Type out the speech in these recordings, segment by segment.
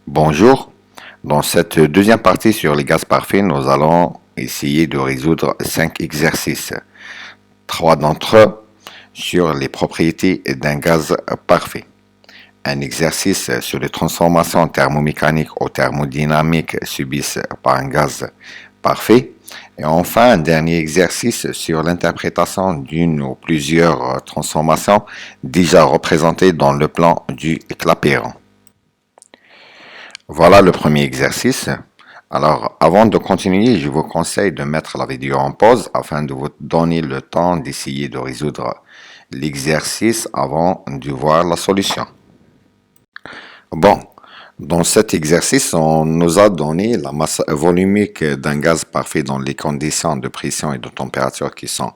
Bonjour, dans cette deuxième partie sur les gaz parfaits, nous allons essayer de résoudre 5 exercices. 3 d'entre eux sur les propriétés d'un gaz parfait. Un exercice sur les transformations thermomécaniques ou thermodynamiques subies par un gaz parfait. Et enfin, un dernier exercice sur l'interprétation d'une ou plusieurs transformations déjà représentées dans le plan du Clapeyron. Voilà le premier exercice. Alors, avant de continuer, je vous conseille de mettre la vidéo en pause afin de vous donner le temps d'essayer de résoudre l'exercice avant de voir la solution. Bon, dans cet exercice, on nous a donné la masse volumique d'un gaz parfait dans les conditions de pression et de température qui sont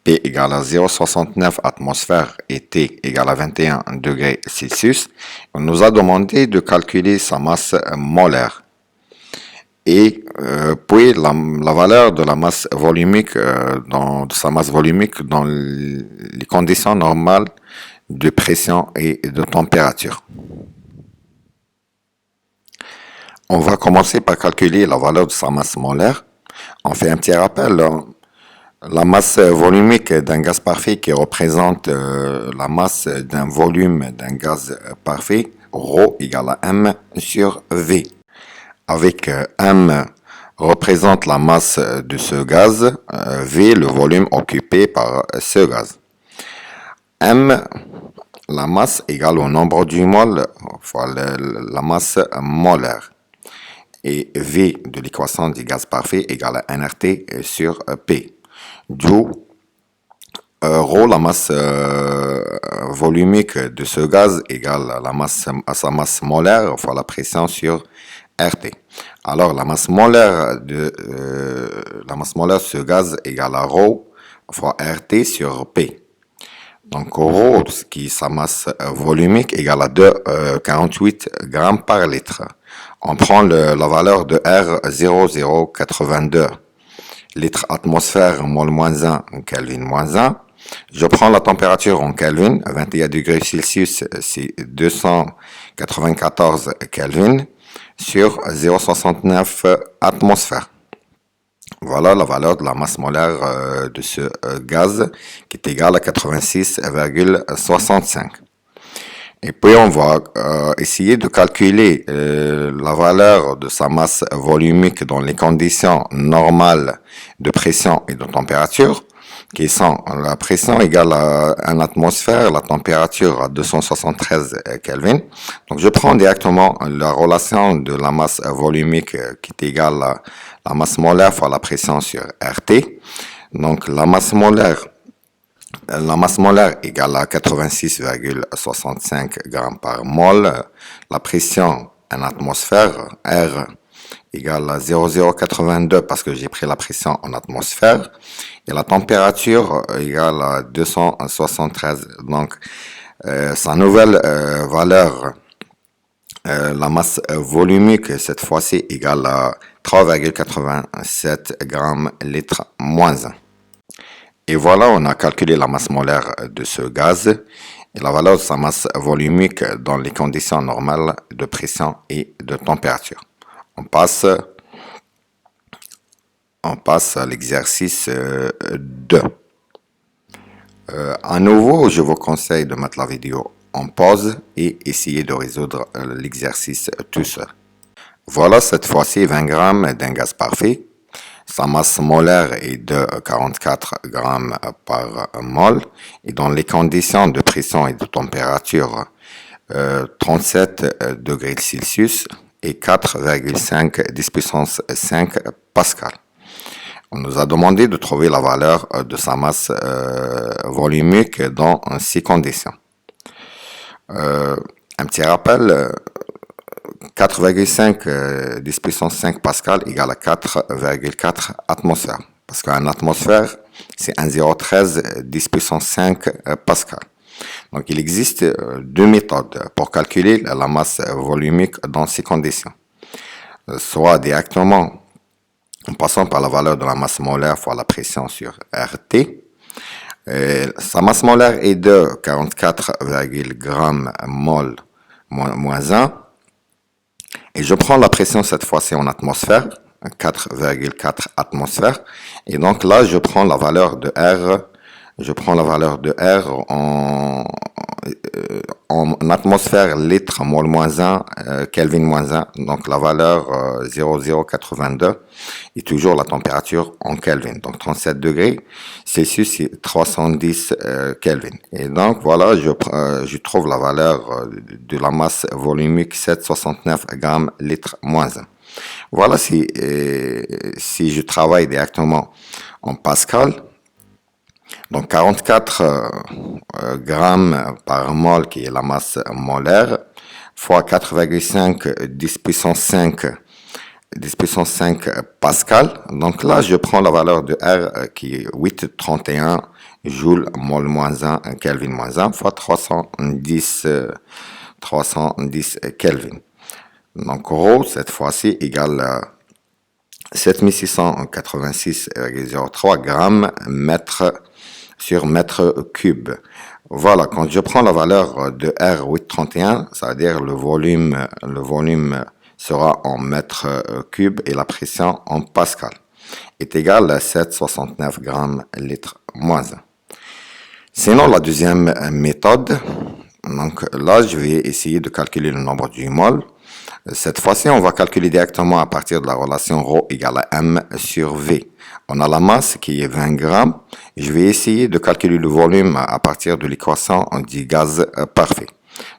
P égale à 0,69 atmosphères et T égale à 21 degrés Celsius. On nous a demandé de calculer sa masse molaire. Et puis la valeur de la masse volumique, de sa masse volumique dans les conditions normales de pression et de température. On va commencer par calculer la valeur de sa masse molaire. On fait un petit rappel. La masse volumique d'un gaz parfait qui représente la masse d'un volume d'un gaz parfait, ρ égale à M sur V. Avec M représente la masse de ce gaz, V le volume occupé par ce gaz. M, la masse égale au nombre du mol fois la masse molaire. Et V de l'équation du gaz parfait égale à nRT sur P. D'où ρ, la masse volumique de ce gaz égale à sa masse molaire fois la pression sur RT. Alors la masse molaire de ce gaz égale à ρ fois RT sur P. Donc ρ, qui est sa masse volumique, égale à 2,48 grammes par litre. On prend la valeur de R 0,082 litres atmosphère mol moins 1 Kelvin moins 1. Je prends la température en Kelvin, 21 degrés Celsius, c'est 294 Kelvin sur 0,69 atmosphère. Voilà la valeur de la masse molaire de ce gaz qui est égale à 86,65. Et puis on va essayer de calculer la valeur de sa masse volumique dans les conditions normales de pression et de température, qui sont la pression égale à 1 atmosphère, la température à 273 Kelvin. Donc je prends directement la relation de la masse volumique qui est égale à la masse molaire fois la pression sur RT. Donc la masse molaire égale à 86,65 grammes par mol. La pression en atmosphère, R, égale à 0,082 parce que j'ai pris la pression en atmosphère. Et la température égale à 273. Donc, sa nouvelle valeur, la masse volumique, cette fois-ci, égale à 3,87 grammes litre moins 1. Et voilà, on a calculé la masse molaire de ce gaz et la valeur de sa masse volumique dans les conditions normales de pression et de température. On passe à l'exercice 2. À nouveau, je vous conseille de mettre la vidéo en pause et essayer de résoudre l'exercice tout seul. Voilà cette fois-ci 20 grammes d'un gaz parfait. Sa masse molaire est de 44 grammes par mol. Et dans les conditions de pression et de température, 37 degrés Celsius et 4,5 10 puissance 5 pascal. On nous a demandé de trouver la valeur de sa masse volumique dans ces conditions. Un petit rappel, 4,5 10 puissance 5 pascal égale à 4,4 atmosphères. Parce qu'un atmosphère, c'est 1,013 10 puissance 5 pascal. Donc il existe deux méthodes pour calculer la masse volumique dans ces conditions. Soit directement en passant par la valeur de la masse molaire fois la pression sur RT. Sa masse molaire est de 44, grammes mol moins 1. Et je prends la pression cette fois-ci en atmosphère, 4,4 atmosphères. Et donc là, je prends la valeur de R, en atmosphère, litre, mol moins 1, Kelvin moins 1. Donc la valeur 0,082 et toujours la température en Kelvin. Donc 37 degrés Celsius et 310 Kelvin. Et donc voilà, je trouve la valeur de la masse volumique 769 grammes litre moins 1. Voilà si je travaille directement en pascal. Donc 44 grammes par mol qui est la masse molaire fois 4,5 10 puissance 5 pascal. Donc là, je prends la valeur de R qui est 8,31 joules mol moins 1 Kelvin moins 1 fois 310 Kelvin. Donc rho cette fois-ci égale 7686,03 grammes mètre sur mètre cube. Voilà, quand je prends la valeur de R 831, ça veut dire le volume sera en mètre cube et la pression en pascal est égale à 7,69 grammes litre moins 1. Sinon, la deuxième méthode, donc là, je vais essayer de calculer le nombre du mol. Cette fois-ci, on va calculer directement à partir de la relation ρ égale à m sur v. On a la masse qui est 20 grammes. Je vais essayer de calculer le volume à partir de l'équation du gaz parfait.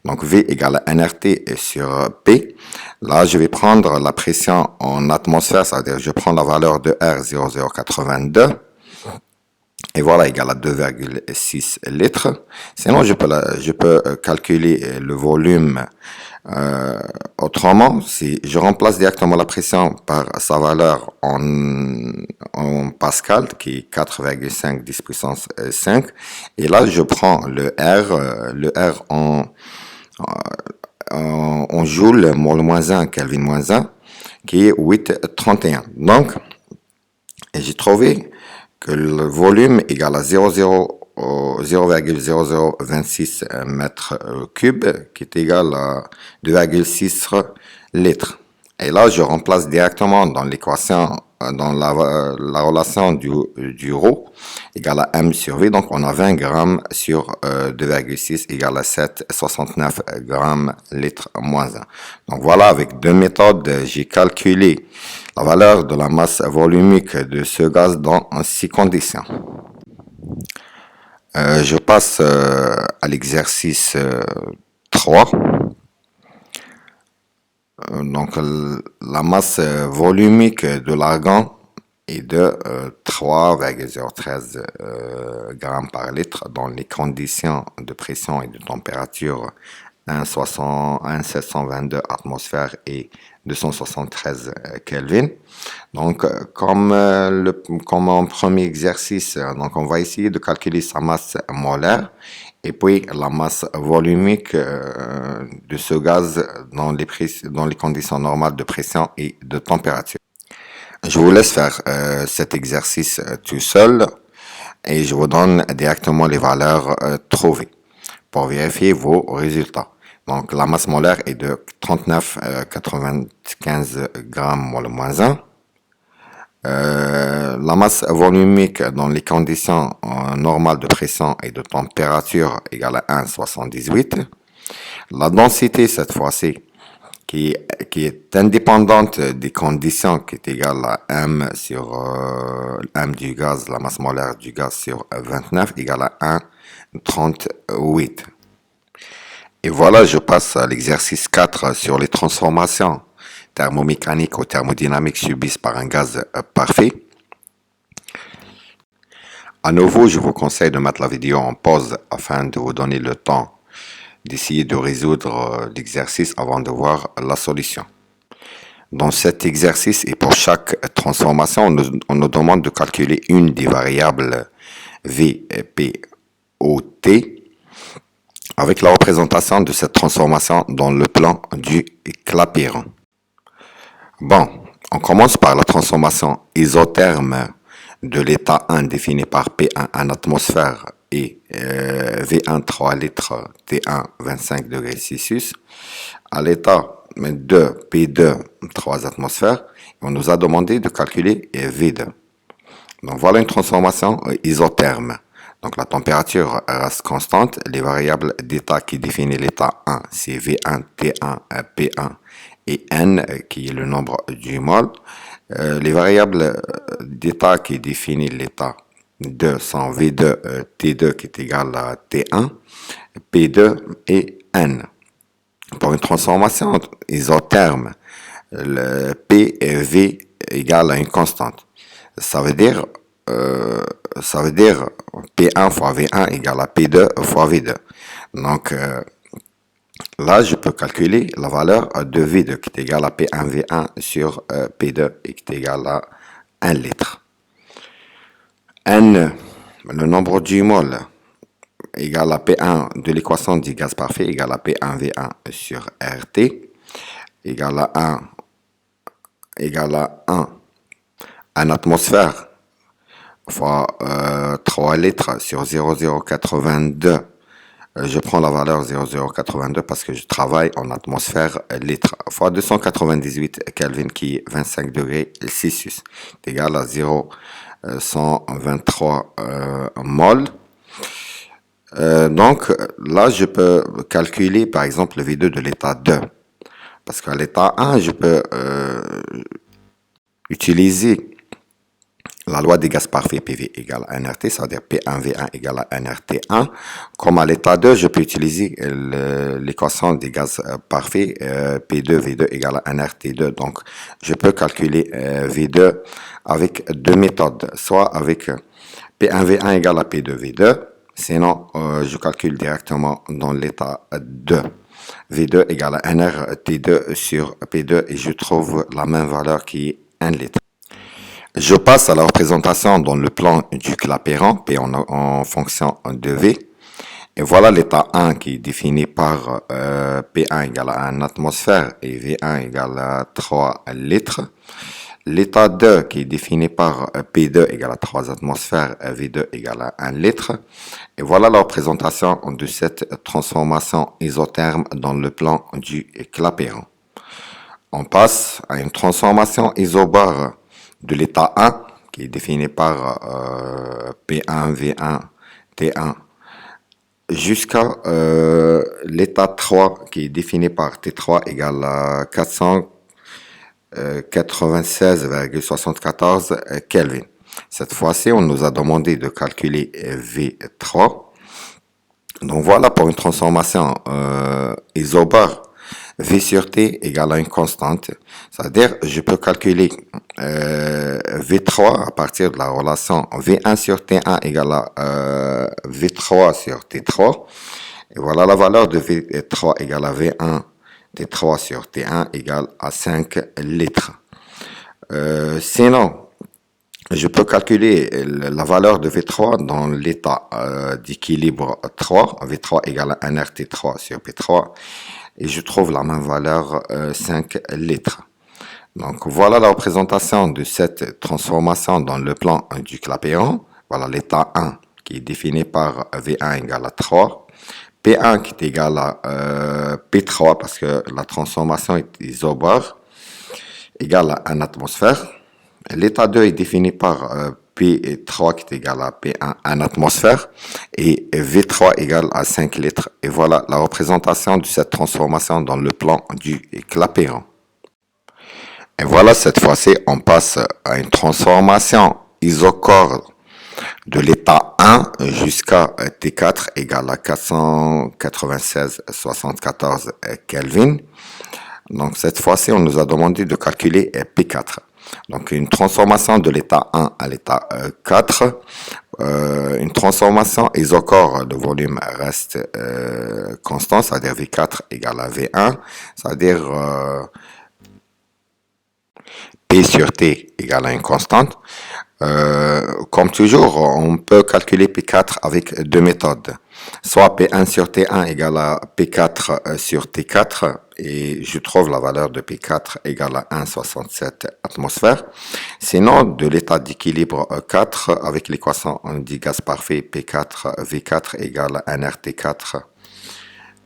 Donc V égale à nRT sur P. Là, je vais prendre la pression en atmosphère, c'est-à-dire je prends la valeur de R 0,082. Et voilà, égale à 2,6 litres. Sinon, je peux calculer le volume autrement. Si je remplace directement la pression par sa valeur en pascal, qui est 4,5 10 puissance 5. Et là, je prends le R en joule mol moins 1, Kelvin moins 1, qui est 8,31. Donc, j'ai trouvé que le volume égale à 0,0026 mètres cubes, qui est égal à 2,6 litres. Et là, je remplace directement dans l'équation, dans la relation du ρ égale à m sur v. Donc, on a 20 grammes sur 2,6 égale à 7,69 grammes litre moins 1. Donc, voilà, avec deux méthodes, j'ai calculé la valeur de la masse volumique de ce gaz dans 6 conditions. Je passe à l'exercice 3. Donc, la masse volumique de l'argan est de 3,013 grammes par litre dans les conditions de pression et de température 1,722 atmosphères et 273 Kelvin. Donc, comme en premier exercice, donc on va essayer de calculer sa masse molaire et puis la masse volumique de ce gaz dans les conditions normales de pression et de température. Je vous laisse faire cet exercice tout seul et je vous donne directement les valeurs trouvées pour vérifier vos résultats. Donc, la masse molaire est de 39,95 grammes mol moins 1. La masse volumique dans les conditions normales de pression et de température égale à 1,78. La densité, cette fois-ci, qui est indépendante des conditions, qui est égale à M sur M du gaz, la masse molaire du gaz sur 29, égale à 1,38. Et voilà, je passe à l'exercice 4 sur les transformations thermomécaniques ou thermodynamiques subies par un gaz parfait. À nouveau, je vous conseille de mettre la vidéo en pause afin de vous donner le temps d'essayer de résoudre l'exercice avant de voir la solution. Dans cet exercice et pour chaque transformation, on nous demande de calculer une des variables V, P, O, T avec la représentation de cette transformation dans le plan du Clapeyron. Bon, on commence par la transformation isotherme de l'état 1 défini par P1 en atmosphère et V1 3 litres, T1 25 degrés Celsius à l'état 2, P2, 3 atmosphères. On nous a demandé de calculer V2. Donc voilà une transformation isotherme. Donc la température reste constante. Les variables d'état qui définissent l'état 1, c'est V1, T1, P1 et N, qui est le nombre du mol. Les variables d'état qui définissent l'état 2 sont V2, T2 qui est égal à T1, P2 et N. Pour une transformation isotherme, le P et V égale à une constante. Ça veut dire P1 fois V1 égale à P2 fois V2. Donc là, je peux calculer la valeur de V2 qui est égale à P1V1 sur P2 et qui est égal à 1 litre. N, le nombre du mol, égale à P1 de l'équation du gaz parfait, égale à P1V1 sur RT, égale à 1 en atmosphère fois 3 litres sur 0,082. Je prends la valeur 0,082 parce que je travaille en atmosphère litre fois 298 Kelvin qui est 25 degrés Celsius, est égal à 0,123 mol. Donc là, je peux calculer par exemple le V2 de l'état 2. Parce qu'à l'état 1, je peux utiliser la loi des gaz parfaits PV égale à nRT, c'est-à-dire P1V1 égale à nRT1. Comme à l'état 2, je peux utiliser l'équation des gaz parfaits P2V2 égale à nRT2. Donc, je peux calculer V2 avec deux méthodes, soit avec P1V1 égale à P2V2, sinon je calcule directement dans l'état 2. V2 égale à nRT2 sur P2 et je trouve la même valeur qui est 1 litre. Je passe à la représentation dans le plan du Clapeyron, P en fonction de V. Et voilà l'état 1 qui est défini par P1 égale à 1 atmosphère et V1 égale à 3 litres. L'état 2 qui est défini par P2 égale à 3 atmosphères, V2 égale à 1 litre. Et voilà la représentation de cette transformation isotherme dans le plan du Clapeyron. On passe à une transformation isobare de l'état 1 qui est défini par P1, V1, T1 jusqu'à l'état 3 qui est défini par T3 égale à 496,74 Kelvin. Cette fois-ci, on nous a demandé de calculer V3. Donc voilà pour une transformation isobare. V sur T égale à une constante, c'est-à-dire je peux calculer V3 à partir de la relation V1 sur T1 égale à V3 sur T3. Et voilà la valeur de V3 égale à V1 T3 sur T1 égale à 5 litres. Sinon, je peux calculer la valeur de V3 dans l'état d'équilibre 3, V3 égale à 1RT3 sur P3, et je trouve la même valeur 5 litres. Donc voilà la représentation de cette transformation dans le plan du Clapeyron. Voilà l'état 1 qui est défini par V1 égale à 3, P1 qui est égal à P3 parce que la transformation est isobare, égale à 1 atmosphère. L'état 2 est défini par P3 qui est égal à P1 en atmosphère et V3 égale à 5 litres. Et voilà la représentation de cette transformation dans le plan du Clapeyron. Et voilà, cette fois-ci, on passe à une transformation isochore de l'état 1 jusqu'à T4 égale à 496,74 Kelvin. Donc cette fois-ci, on nous a demandé de calculer P4. Donc une transformation de l'état 1 à l'état 4, une transformation isochore de volume reste constant, c'est-à-dire V4 égale à V1, c'est-à-dire P sur T égale à une constante. Comme toujours, on peut calculer P4 avec deux méthodes. Soit P1 sur T1 égale à P4 sur T4, et je trouve la valeur de P4 égale à 1,67 atmosphères. Sinon, de l'état d'équilibre 4 avec l'équation du gaz parfait P4, V4 égale à 1RT4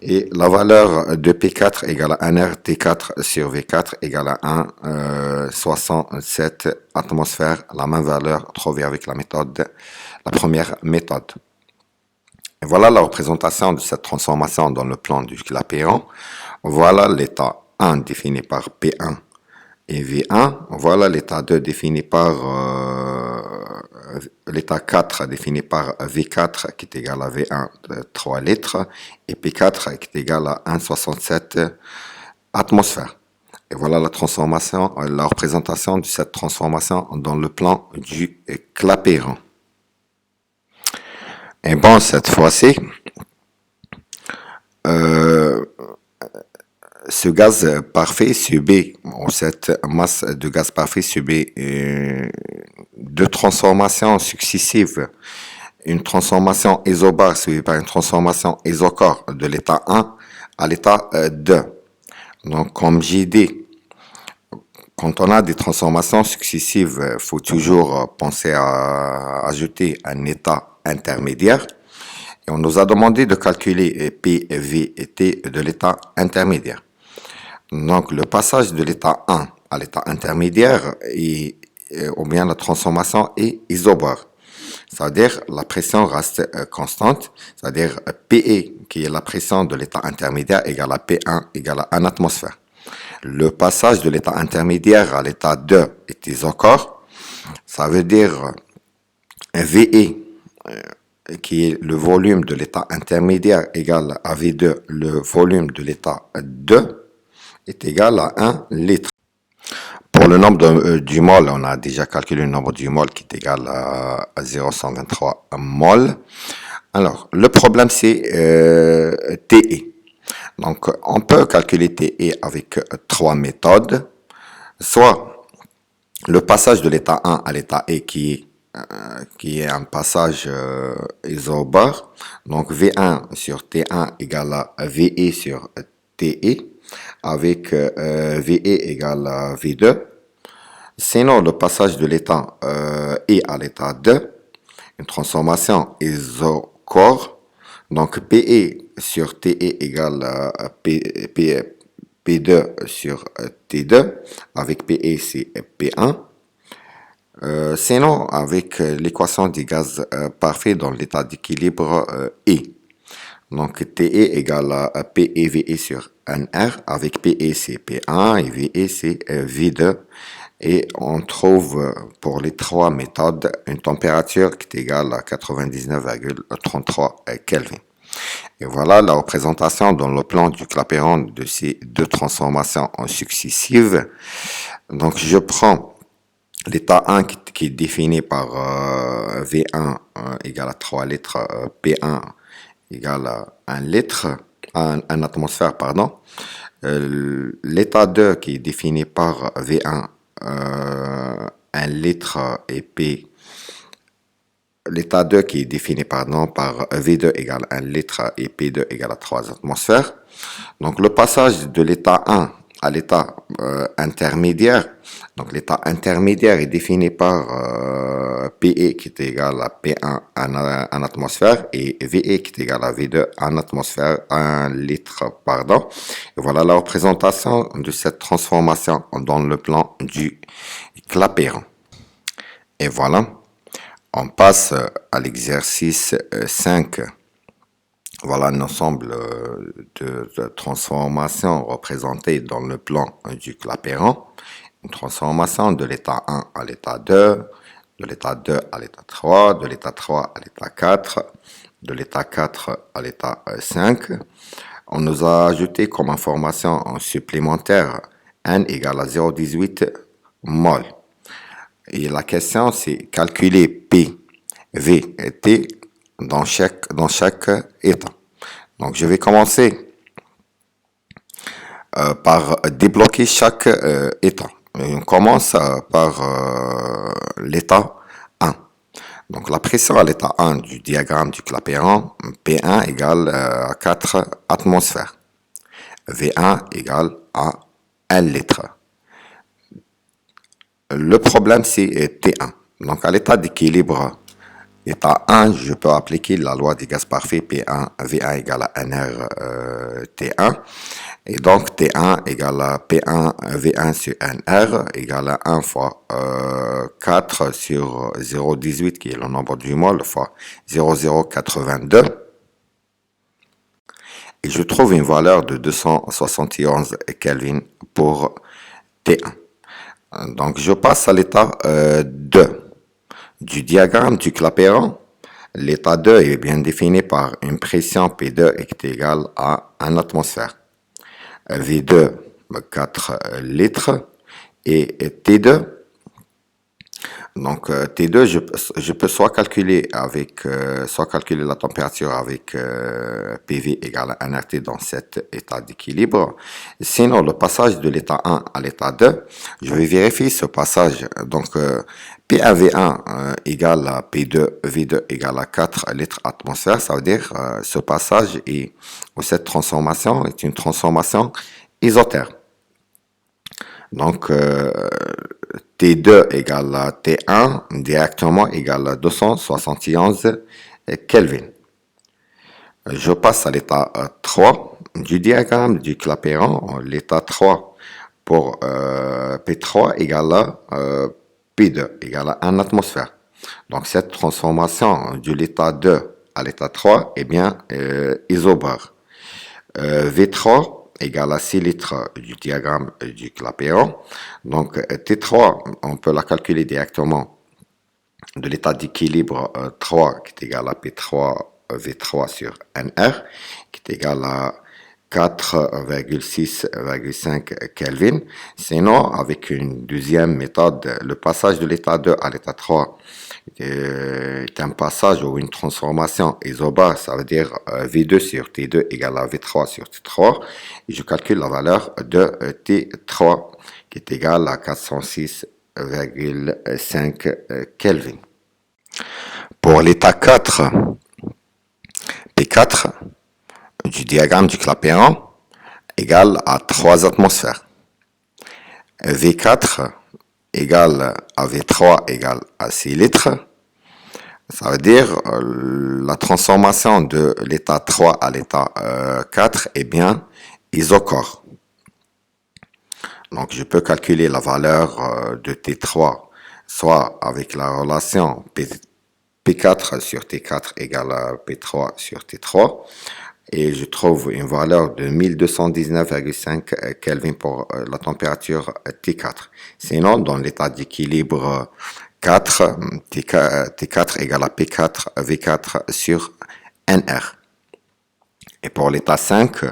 Et la valeur de P4 égale à 1R, T4 sur V4 égale à 1,67 atmosphères. La même valeur trouvée avec la première méthode. Et voilà la représentation de cette transformation dans le plan du Clapeyron. Voilà l'état 1 défini par P1 et V1. Voilà l'état 2 défini par l'état 4 défini par V4 qui est égal à V1 de 3 litres et P4 qui est égal à 1,67 atmosphères. Et voilà la transformation, la représentation de cette transformation dans le plan du Clapeyron. Et bon, cette fois-ci, ce gaz parfait subit, cette masse de gaz parfait subit deux transformations successives. Une transformation isobare suivie par une transformation isocore de l'état 1 à l'état 2. Donc, comme j'ai dit, quand on a des transformations successives, il faut toujours penser à ajouter un état intermédiaire. Et on nous a demandé de calculer P, V et T de l'état intermédiaire. Donc, le passage de l'état 1 à l'état intermédiaire ou bien la transformation est isobare. C'est-à-dire la pression reste constante, c'est-à-dire PE, qui est la pression de l'état intermédiaire, égale à P1, égale à 1 atmosphère. Le passage de l'état intermédiaire à l'état 2 est isocore. Ça veut dire VE, qui est le volume de l'état intermédiaire, égal à V2, le volume de l'état 2, est égal à 1 litre. Pour le nombre du mol, on a déjà calculé le nombre du mol qui est égal à 0,123 mol. Alors, le problème, c'est TE. Donc, on peut calculer TE avec trois méthodes. Soit le passage de l'état 1 à l'état E qui est un passage isobare. Donc, V1 sur T1 égale à VE sur TE, avec VE égale à V2. Sinon, le passage de l'état E à l'état 2, une transformation isocore. Donc, PE sur TE égale à P2 sur T2, avec PE c'est P1. Sinon, avec l'équation du gaz parfait dans l'état d'équilibre E. Donc, TE égale à PEVE sur NR, avec PE c'est P1 et VE c'est V2. Et on trouve pour les trois méthodes une température qui est égale à 99,33 Kelvin. Et voilà la représentation dans le plan du Clapeyron de ces deux transformations successives. Donc, je prends l'état 1 qui est défini par V1 égale à 3 litres, P1 égale à 1 litre, 1 atmosphère, pardon. L'état 2 qui est défini par V1, 1 litre et P. L'état 2 qui est défini par V2 égale 1 litre et P2 égale à 3 atmosphères. Donc, le passage de l'état 1 à l'état intermédiaire. Donc, l'état intermédiaire est défini par PE qui est égal à P1 en atmosphère et VE qui est égal à V2 en atmosphère, 1 litre, pardon. Et voilà la représentation de cette transformation dans le plan du Clapeyron. Et voilà, on passe à l'exercice 5. Voilà un ensemble de transformations représentées dans le plan du Clapeyron. Une transformation de l'état 1 à l'état 2, de l'état 2 à l'état 3, de l'état 3 à l'état 4, de l'état 4 à l'état 5. On nous a ajouté comme information supplémentaire N égale à 0,18 mol. Et la question, c'est calculer P, V et T dans chaque état. Donc, je vais commencer par débloquer chaque état. On commence par l'état 1. Donc, la pression à l'état 1 du diagramme du Clapeyron, P1 égale à 4 atmosphères. V1 égale à 1 litre. Le problème, c'est T1. Donc, à l'état d'équilibre État 1, je peux appliquer la loi des gaz parfaits P1, V1 égale à NR T1. Et donc T1 égale à P1 V1 sur NR égale à 1 fois 4 sur 0,18 qui est le nombre du mol fois 0,082. Et je trouve une valeur de 271 Kelvin pour T1. Donc je passe à l'état 2 du diagramme du Clapeyron. L'état 2 est bien défini par une pression P2 est égale à 1 atmosphère. V2, 4 litres. Et T2, donc T2, je peux soit calculer la température avec PV égale à 1 RT dans cet état d'équilibre. Sinon, le passage de l'état 1 à l'état 2, je vais vérifier ce passage. Donc P1V1 égale à P2 V2 égale à 4 litres atmosphère. Ça veut dire ce passage ou cette transformation est une transformation isotherme. Donc T2 égale à T1 directement égale à 271 Kelvin. Je passe à l'état 3 du diagramme du Clapeyron. L'état 3 pour P3 égale à P2 égale à 1 atmosphère. Donc cette transformation de l'état 2 à l'état 3 est bien isobare. V3 égale à 6 litres du diagramme du Clapeyron. Donc T3, on peut la calculer directement de l'état d'équilibre 3 qui est égal à P3 V3 sur NR qui est égal à 4,6,5 Kelvin. Sinon, avec une deuxième méthode, le passage de l'état 2 à l'état 3 est un passage ou une transformation isobare, ça veut dire V2 sur T2 égale à V3 sur T3. Et je calcule la valeur de T3 qui est égale à 406,5 Kelvin. Pour l'état 4, P4 du diagramme du Clapeyron égale à 3 atmosphères. V4 égale à V3 égale à 6 litres. Ça veut dire la transformation de l'état 3 à l'état 4 est bien isochore. Donc je peux calculer la valeur de T3 soit avec la relation P4 sur T4 égale à P3 sur T3. Et je trouve une valeur de 1219,5 Kelvin pour la température T4. Sinon, dans l'état d'équilibre 4, T4 égale à P4 V4 sur NR. Et pour l'état 5,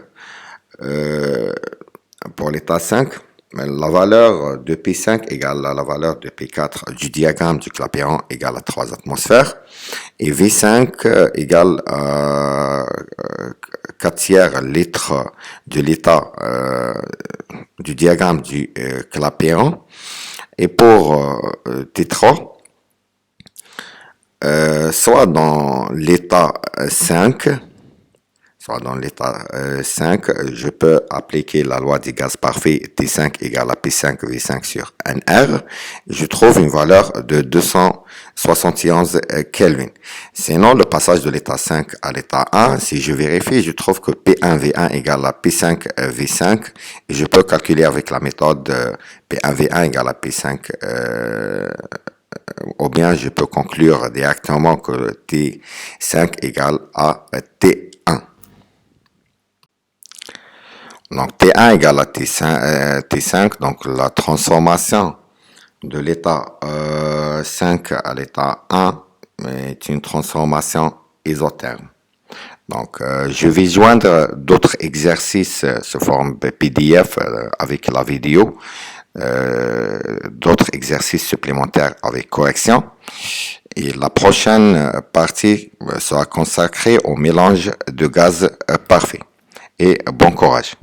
la valeur de P5 égale à la valeur de P4 du diagramme du Clapeyron égale à 3 atmosphères. Et V5 égale à 4 tiers litres de l'état du diagramme du Clapeyron. Et pour T3, soit dans l'état 5, je peux appliquer la loi des gaz parfaits T5 égale à P5 V5 sur NR. Je trouve une valeur de 271 Kelvin. Sinon, le passage de l'état 5 à l'état 1, si je vérifie, je trouve que P1 V1 égale à P5 V5. Et je peux calculer avec la méthode P1 V1 égale à P5 ou bien je peux conclure directement que T5 égale à T1. Donc T1 égale à T5, donc la transformation de l'état 5 à l'état 1 est une transformation isotherme. Donc je vais joindre d'autres exercices sous forme PDF avec la vidéo, d'autres exercices supplémentaires avec correction. Et la prochaine partie sera consacrée au mélange de gaz parfait. Et bon courage.